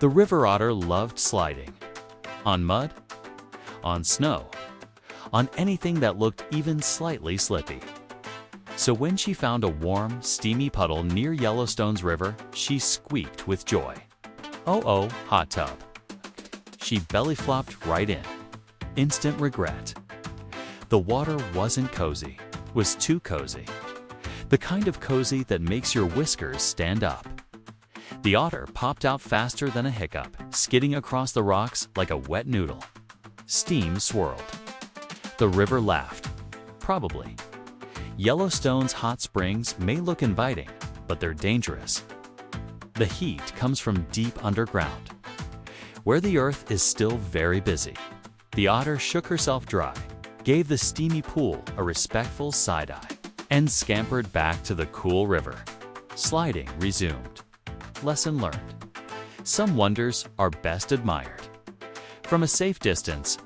The river otter loved sliding. On mud, on snow, on anything that looked even slightly slippy. So when she found a warm, steamy puddle near Yellowstone's river, she squeaked with joy. Oh, hot tub. She belly flopped right in. Instant regret. The water wasn't cozy, was too cozy. The kind of cozy that makes your whiskers stand up. The otter popped out faster than a hiccup, skidding across the rocks like a wet noodle. Steam swirled. The river laughed. Probably. Yellowstone's hot springs may look inviting, but they're dangerous. The heat comes from deep underground, where the earth is still very busy. The otter shook herself dry, gave the steamy pool a respectful side-eye, and scampered back to the cool river. Sliding resumed. Lesson learned. Some wonders are best admired from a safe distance